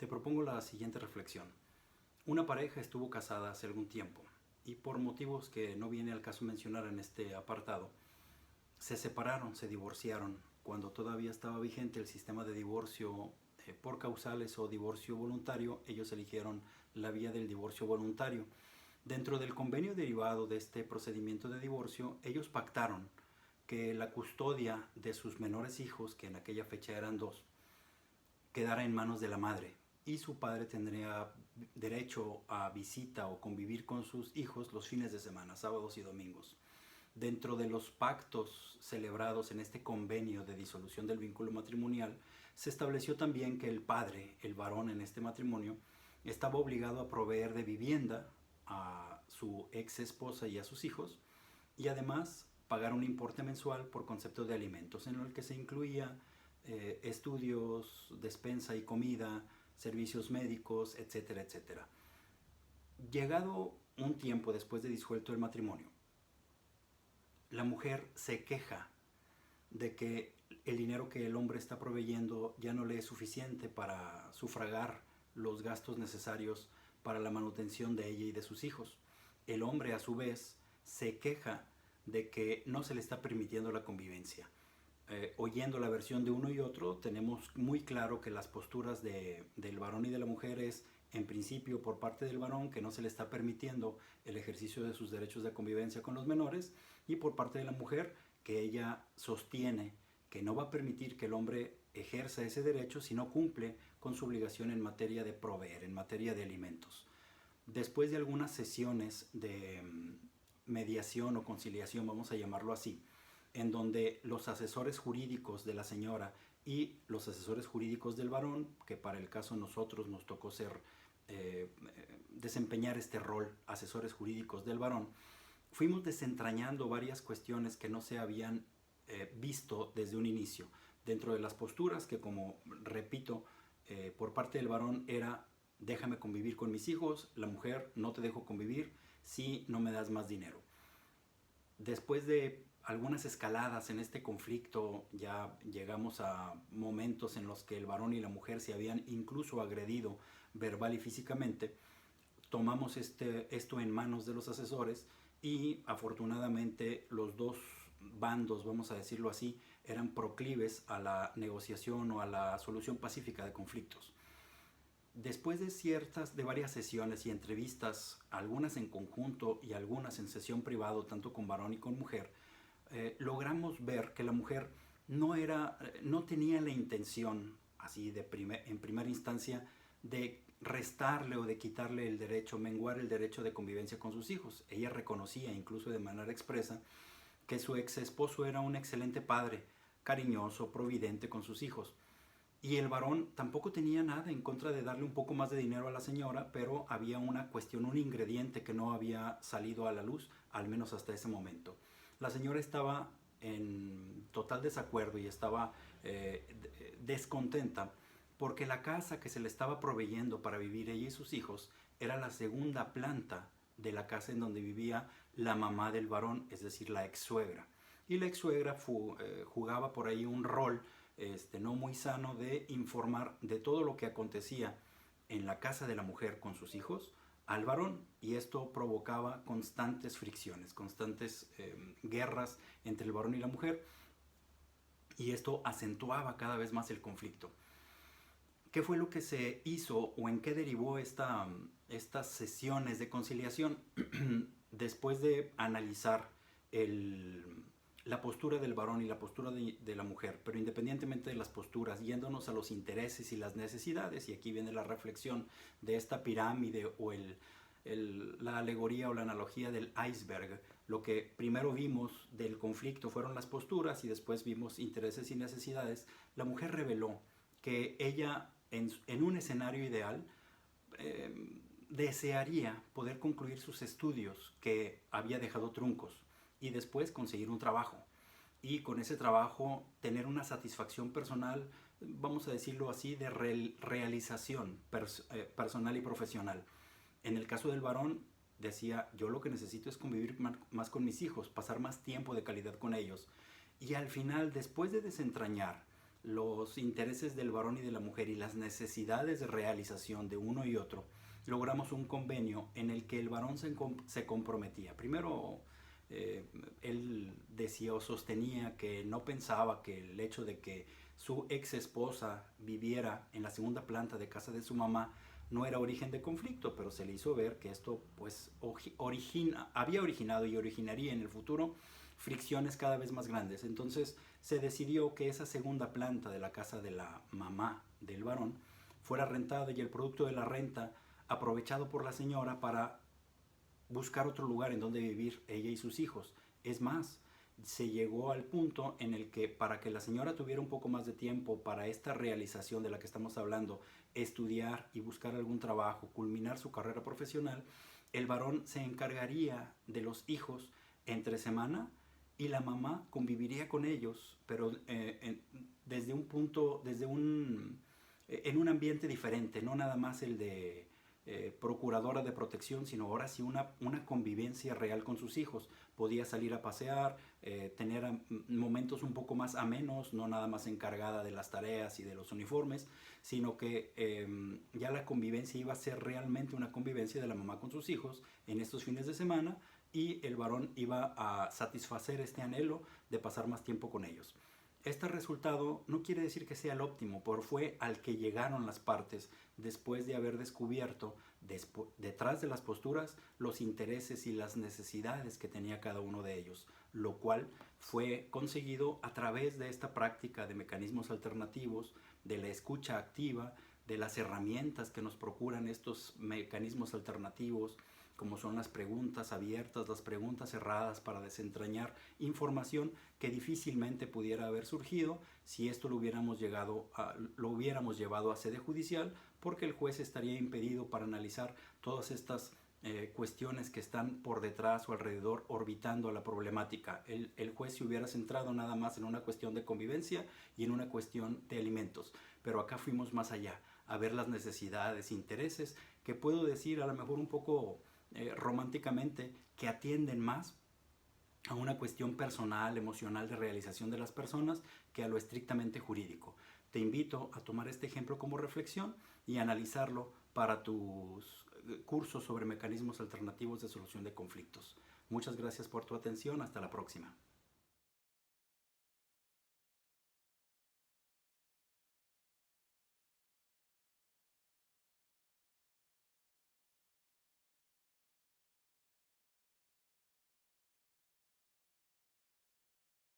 Te propongo la siguiente reflexión. Una pareja estuvo casada hace algún tiempo y por motivos que no viene al caso mencionar en este apartado, se separaron, se divorciaron, cuando todavía estaba vigente el sistema de divorcio por causales o divorcio voluntario. Ellos eligieron la vía del divorcio voluntario. Dentro del convenio derivado de este procedimiento de divorcio, ellos pactaron que la custodia de sus menores hijos, que en aquella fecha eran dos, quedara en manos de la madre, y su padre tendría derecho a visita o convivir con sus hijos los fines de semana, sábados y domingos. Dentro de los pactos celebrados en este convenio de disolución del vínculo matrimonial, se estableció también que el padre, el varón en este matrimonio, estaba obligado a proveer de vivienda a su ex esposa y a sus hijos, y además pagar un importe mensual por concepto de alimentos, en el que se incluía estudios, despensa y comida, servicios médicos, etcétera, etcétera. Llegado un tiempo después de disuelto el matrimonio, la mujer se queja de que el dinero que el hombre está proveyendo ya no le es suficiente para sufragar los gastos necesarios para la manutención de ella y de sus hijos. El hombre, a su vez, se queja de que no se le está permitiendo la convivencia. Oyendo la versión de uno y otro, tenemos muy claro que las posturas del varón y de la mujer es, en principio, por parte del varón, que no se le está permitiendo el ejercicio de sus derechos de convivencia con los menores, y por parte de la mujer, que ella sostiene que no va a permitir que el hombre ejerza ese derecho si no cumple con su obligación en materia de proveer, en materia de alimentos. Después de algunas sesiones de mediación o conciliación, vamos a llamarlo así, en donde los asesores jurídicos de la señora y los asesores jurídicos del varón, que para el caso nosotros nos tocó desempeñar este rol, asesores jurídicos del varón, fuimos desentrañando varias cuestiones que no se habían visto desde un inicio. Dentro de las posturas que, como repito, por parte del varón era: déjame convivir con mis hijos; la mujer: no te dejo convivir si no me das más dinero. Después de algunas escaladas en este conflicto, ya llegamos a momentos en los que el varón y la mujer se habían incluso agredido verbal y físicamente. Tomamos esto en manos de los asesores y afortunadamente los dos bandos, vamos a decirlo así, eran proclives a la negociación o a la solución pacífica de conflictos. Después de varias sesiones y entrevistas, algunas en conjunto y algunas en sesión privada, tanto con varón y con mujer, logramos ver que la mujer no tenía la intención, así en primera instancia, de restarle o de quitarle el derecho, menguar el derecho de convivencia con sus hijos. Ella reconocía, incluso de manera expresa, que su ex esposo era un excelente padre, cariñoso, providente con sus hijos. Y el varón tampoco tenía nada en contra de darle un poco más de dinero a la señora, pero había una cuestión, un ingrediente que no había salido a la luz, al menos hasta ese momento. La señora estaba en total desacuerdo y estaba descontenta porque la casa que se le estaba proveyendo para vivir ella y sus hijos era la segunda planta de la casa en donde vivía la mamá del varón, es decir, la ex suegra. Y la ex suegra jugaba por ahí un rol no muy sano de informar de todo lo que acontecía en la casa de la mujer con sus hijos al varón, y esto provocaba constantes fricciones, constantes guerras entre el varón y la mujer, y esto acentuaba cada vez más el conflicto. ¿Qué fue lo que se hizo o en qué derivó estas sesiones de conciliación? Después de analizar la postura del varón y la postura de la mujer, pero independientemente de las posturas, yéndonos a los intereses y las necesidades, y aquí viene la reflexión de esta pirámide o la alegoría o la analogía del iceberg. Lo que primero vimos del conflicto fueron las posturas y después vimos intereses y necesidades. La mujer reveló que ella, en un escenario ideal, desearía poder concluir sus estudios que había dejado truncos y después conseguir un trabajo, y con ese trabajo tener una satisfacción personal, vamos a decirlo así, de realización personal y profesional. En el caso del varón, decía: yo lo que necesito es convivir más con mis hijos, pasar más tiempo de calidad con ellos. Y al final, después de desentrañar los intereses del varón y de la mujer y las necesidades de realización de uno y otro, logramos un convenio en el que el varón se comprometía. Primero, él decía o sostenía que no pensaba que el hecho de que su ex esposa viviera en la segunda planta de casa de su mamá no era origen de conflicto, pero se le hizo ver que esto pues había originado y originaría en el futuro fricciones cada vez más grandes. Entonces se decidió que esa segunda planta de la casa de la mamá del varón fuera rentada y el producto de la renta aprovechado por la señora para buscar otro lugar en donde vivir ella y sus hijos. Es más, se llegó al punto en el que para que la señora tuviera un poco más de tiempo para esta realización de la que estamos hablando, estudiar y buscar algún trabajo, culminar su carrera profesional, el varón se encargaría de los hijos entre semana y la mamá conviviría con ellos, pero desde un punto, en un ambiente diferente, no nada más el de procuradora de protección, sino ahora sí una convivencia real con sus hijos. Podía salir a pasear, tener momentos un poco más amenos, no nada más encargada de las tareas y de los uniformes, sino que ya la convivencia iba a ser realmente una convivencia de la mamá con sus hijos en estos fines de semana y el varón iba a satisfacer este anhelo de pasar más tiempo con ellos. Este resultado no quiere decir que sea el óptimo, pero fue al que llegaron las partes después de haber descubierto detrás de las posturas los intereses y las necesidades que tenía cada uno de ellos, lo cual fue conseguido a través de esta práctica de mecanismos alternativos, de la escucha activa, de las herramientas que nos procuran estos mecanismos alternativos, como son las preguntas abiertas, las preguntas cerradas para desentrañar información que difícilmente pudiera haber surgido si esto lo hubiéramos llevado a sede judicial, porque el juez estaría impedido para analizar todas estas cuestiones que están por detrás o alrededor orbitando a la problemática. El juez se hubiera centrado nada más en una cuestión de convivencia y en una cuestión de alimentos, pero acá fuimos más allá, a ver las necesidades, intereses, que puedo decir a lo mejor un poco románticamente, que atienden más a una cuestión personal, emocional de realización de las personas que a lo estrictamente jurídico. Te invito a tomar este ejemplo como reflexión y analizarlo para tus cursos sobre mecanismos alternativos de solución de conflictos. Muchas gracias por tu atención. Hasta la próxima.